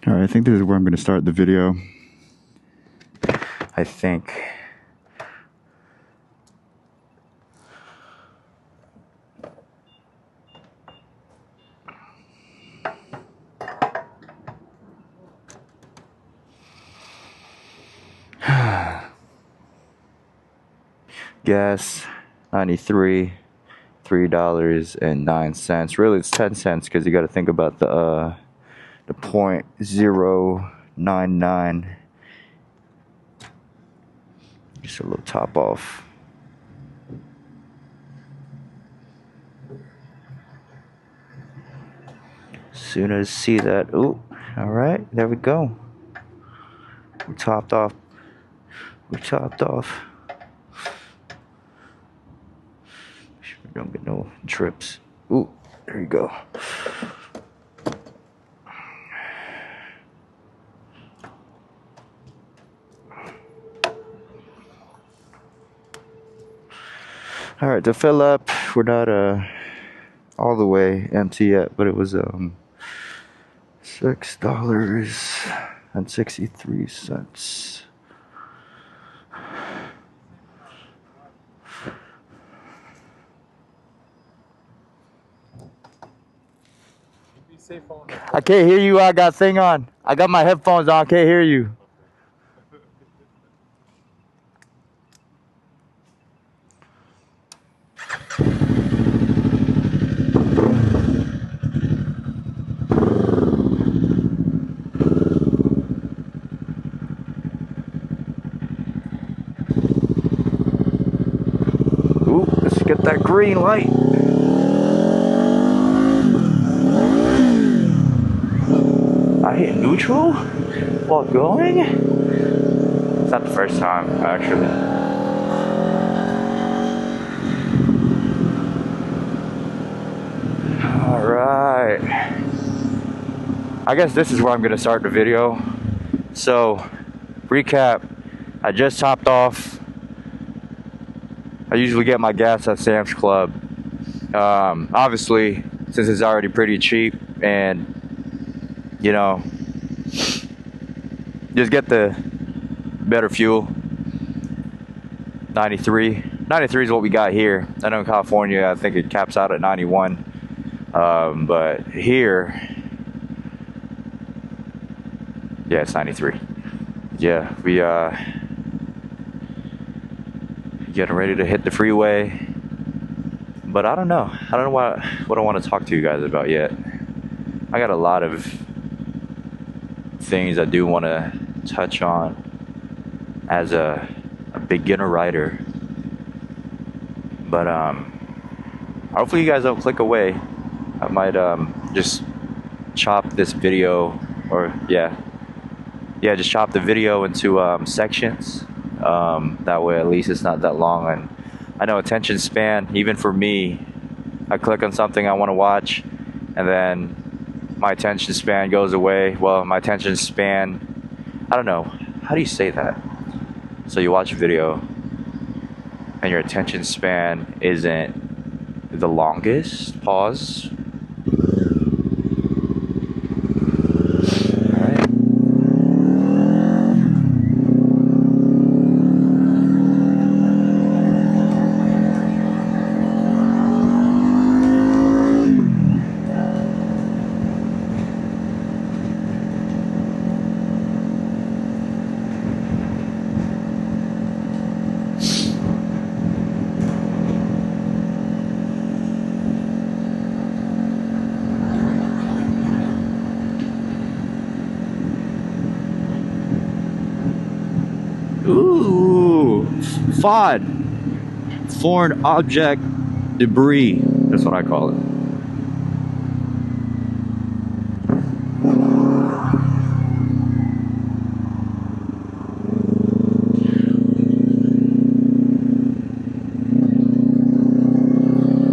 Alright, I think this is where I'm going to start the video. I think. Gas, 93, $3.09. Really, it's 10 cents because you got to think about the 0.099. Just a little top off. As soon as see that, ooh, all right, there we go. We topped off. We topped off. We don't get no trips. Ooh, there you go. All right, to fill up, we're not all the way empty yet, but it was $6.63. I can't hear you. I got thing on. I got my headphones on. I can't hear you. Ooh, let's get that green light. I hit neutral while going? It's not the first time, actually. Alright. I guess this is where I'm going to start the video. So, recap. I just topped off. I usually get my gas at Sam's Club. Obviously, since it's already pretty cheap and you know, just get the better fuel. 93 is what we got here. I know in California I think it caps out at 91, but here, yeah, it's 93. Yeah, we getting ready to hit the freeway, but I don't know what I want to talk to you guys about yet. I got a lot of things I do want to touch on as a beginner rider, but hopefully you guys don't click away. I might just chop this video, or just chop the video into sections. That way at least it's not that long. And I know attention span, even for me, I click on something I want to watch and then my attention span goes away. Well, my attention span, I don't know, how do you say that? So you watch a video and your attention span isn't the longest. Pause. Ooh, FOD, foreign object debris. That's what I call it.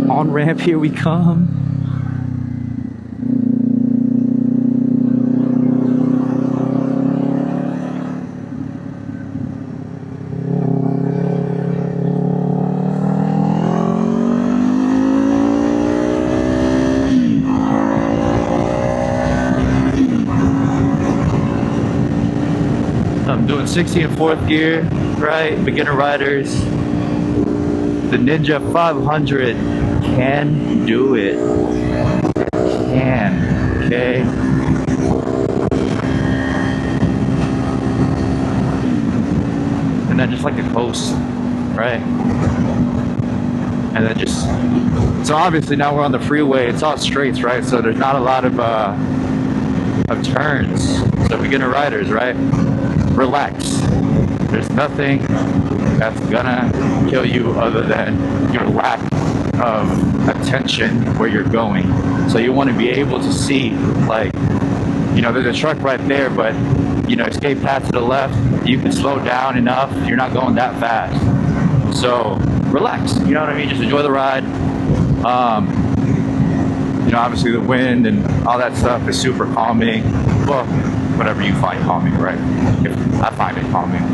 On ramp, here we come. doing 60 and 4th gear, right? Beginner riders. The Ninja 500 can do it. Can, okay? And then just like a coast, right? And then just, so obviously now we're on the freeway. It's all straights, right? So there's not a lot of turns. So beginner riders, right? Relax. There's nothing that's gonna kill you other than your lack of attention where you're going. So you want to be able to see, like, you know, there's a truck right there, but you know, escape path to the left, you can slow down enough, you're not going that fast. So relax, you know what I mean? Just enjoy the ride. You know, obviously the wind and all that stuff is super calming. Well, whatever you find calming, right? I find it calming.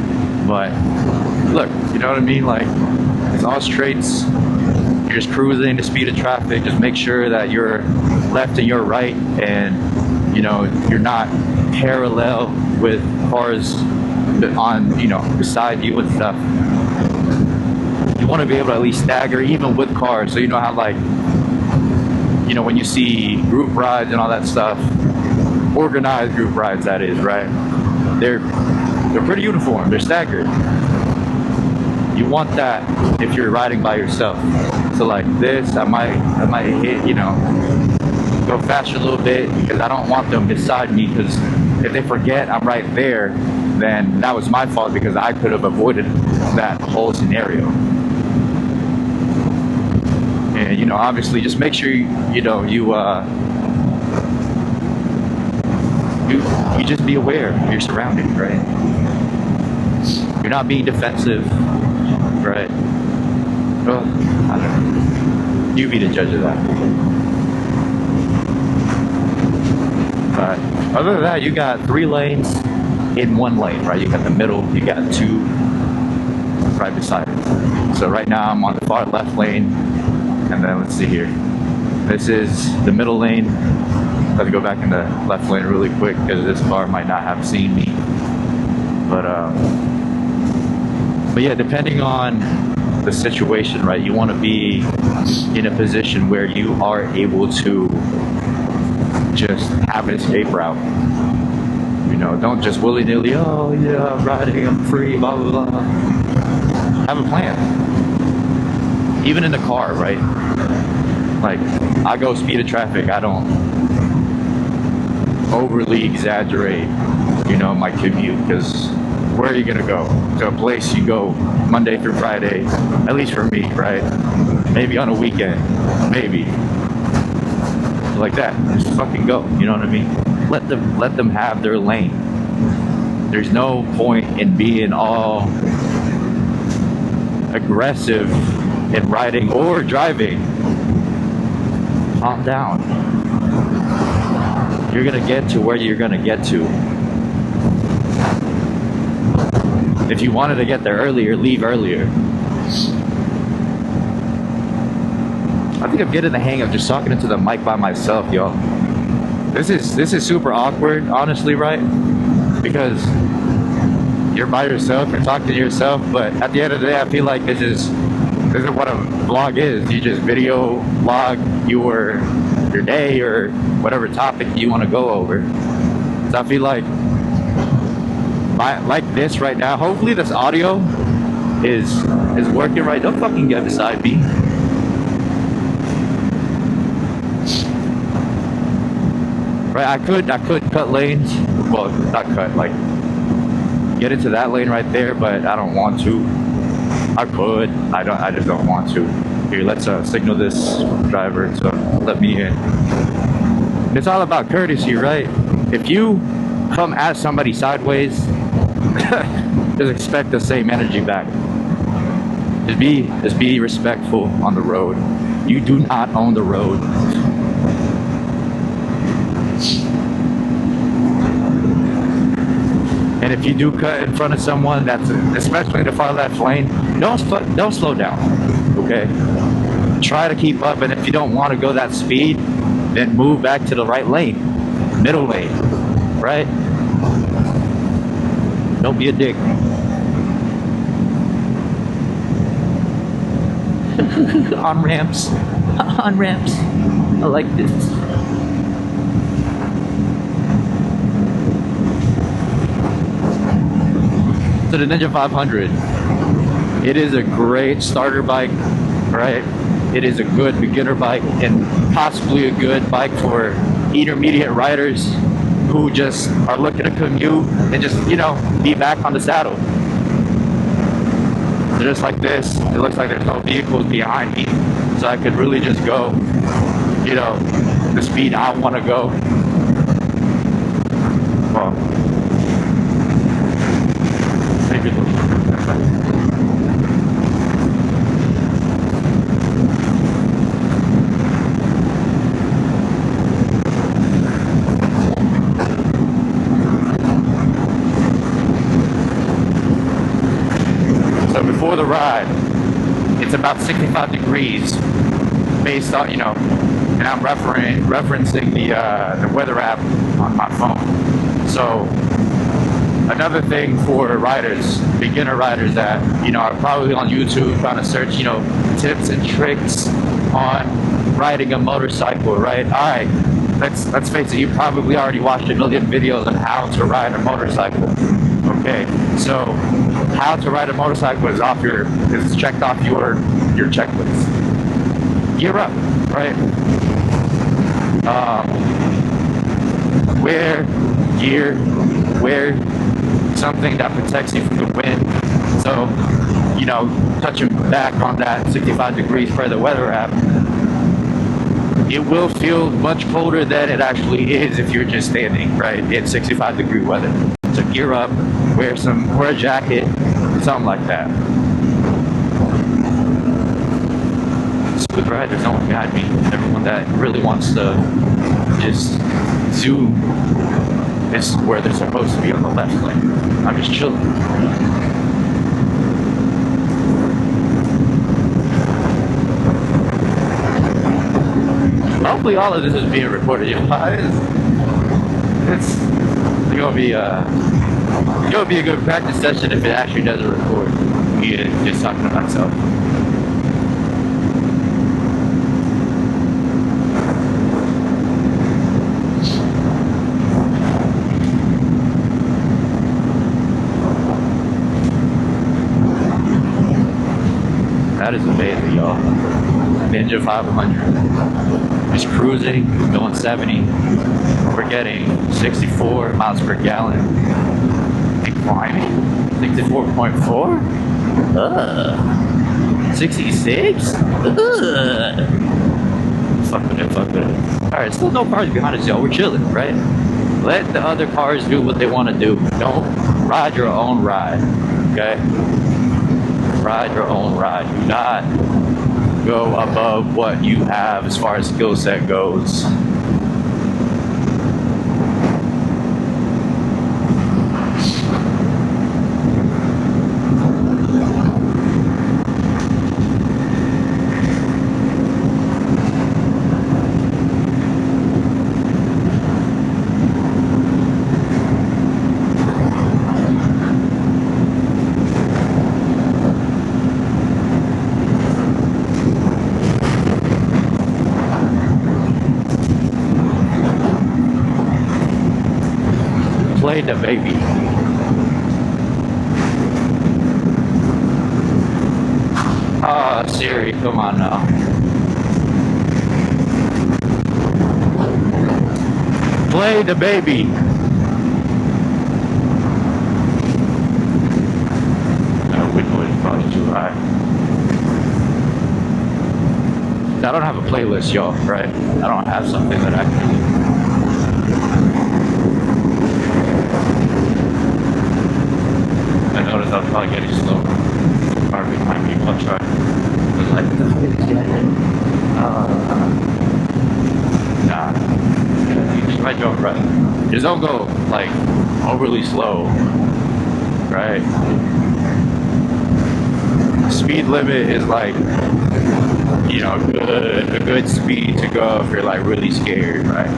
But look, you know what I mean? Like, it's all straights. You're just cruising the speed of traffic. Just make sure that you're left and you're right, and you know, you're not parallel with cars on, you know, beside you and stuff. You want to be able to at least stagger even with cars, so you know how, like, you know, when you see group rides and all that stuff, organized group rides, that is, right? They're pretty uniform. They're staggered. You want that if you're riding by yourself. So like this, I might hit, you know, go faster a little bit because I don't want them beside me, because if they forget I'm right there, then that was my fault because I could have avoided that whole scenario. And you know, obviously, just make sure you just be aware of your surroundings, right? You're not being defensive, right? Well, I don't know. You be the judge of that. But other than that, you got 3 lanes in 1 lane, right? You got the middle, you got 2 right beside it. So right now I'm on the far left lane, and then let's see here. This is the middle lane. Let's go back in the left lane really quick because this car might not have seen me. But yeah, depending on the situation, right? You want to be in a position where you are able to just have an escape route. You know, don't just willy-nilly, oh yeah, I'm riding, I'm free, blah, blah, blah. Have a plan. Even in the car, right? Like, I go speed of traffic. I don't overly exaggerate, you know, my commute, because where are you gonna go? To a place you go Monday through Friday, at least for me, right? Maybe on a weekend, maybe. Like that, just fucking go, you know what I mean? Let them have their lane. There's no point in being all aggressive in riding or driving. Calm down. You're gonna get to where you're gonna get to. If you wanted to get there earlier, leave earlier. I think I'm getting the hang of just talking into the mic by myself, y'all. This is super awkward, honestly, right? Because you're by yourself, you're talking to yourself, but at the end of the day, I feel like this is what a vlog is. You just video log your day or whatever topic you want to go over. So I feel like this right now, hopefully this audio is working right. Don't fucking get beside me. Right, I could cut lanes. Well, not cut, like get into that lane right there, but I don't want to. I could. I just don't want to. Here, let's signal this driver to let me in. It's all about courtesy, right? If you come at somebody sideways, just expect the same energy back. Just be respectful on the road. You do not own the road. And if you do cut in front of someone, that's especially in the far left lane, don't slow down, okay? Try to keep up, and if you don't want to go that speed, then move back to the right lane, middle lane, right? Don't be a dick. On ramps. On ramps. I like this. So the Ninja 500, it is a great starter bike, right? It is a good beginner bike and possibly a good bike for intermediate riders who just are looking to commute and just, you know, be back on the saddle. So just like this, it looks like there's no vehicles behind me, so I could really just go, you know, the speed I want to go. Well, maybe a little. So before the ride, it's about 65 degrees based on, you know, and I'm referencing the weather app on my phone. So another thing for riders, beginner riders that, you know, are probably on YouTube trying to search, you know, tips and tricks on riding a motorcycle, right? All right, let's face it, you probably already watched a million videos on how to ride a motorcycle. Okay, so how to ride a motorcycle is checked off your checklist. Gear up, right? Wear gear, wear something that protects you from the wind. So, you know, touching back on that 65 degrees per the weather app, it will feel much colder than it actually is if you're just standing, right, in 65 degree weather. So gear up, wear a jacket, something like that. Smooth riders don't guide me. Everyone that really wants to just zoom is where they're supposed to be on the left lane. I'm just chilling. Hopefully all of this is being recorded. You know, it's gonna be a good practice session if it actually doesn't record. Me just talking to myself. That is amazing, y'all. Ninja 500. Just cruising, going 70. We're getting 64 miles per gallon. And climbing. 64.4? 66? Fuck with it. Alright, still no cars behind us, y'all. We're chilling, right? Let the other cars do what they want to do. Don't ride your own ride, okay? Ride your own ride. Do not go above what you have as far as skill set goes. Play the baby. Ah, Siri, come on now. Play the baby. No, wind noise is probably too high. I don't have a playlist, y'all, right? I don't have something that I can. I noticed I was probably getting slower. Car behind me, I'll try. I was like, nah. You just ride your own ride. Just don't go, like, overly slow, right? Speed limit is like, you know, a good speed to go if you're like really scared, right?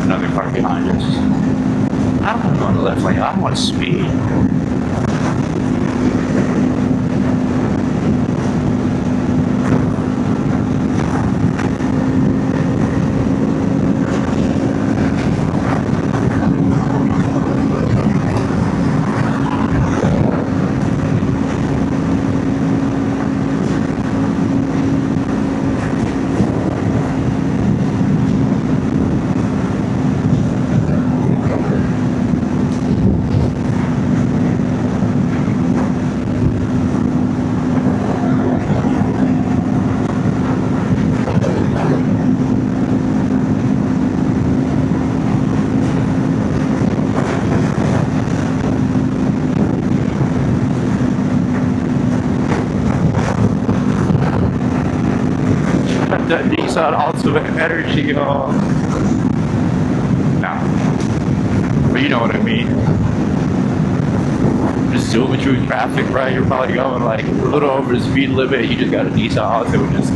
Another car behind us. I don't want to go in the left lane. I don't want to speed. That Nissan Ultimate Energy on. Nah. But you know what I mean. Just zooming through traffic, right? You're probably going like a little over the speed limit. You just got a Nissan Ultimate just.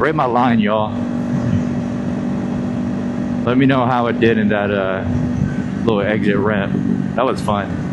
Rate my line, y'all. Let me know how it did in that little exit ramp. That was fun.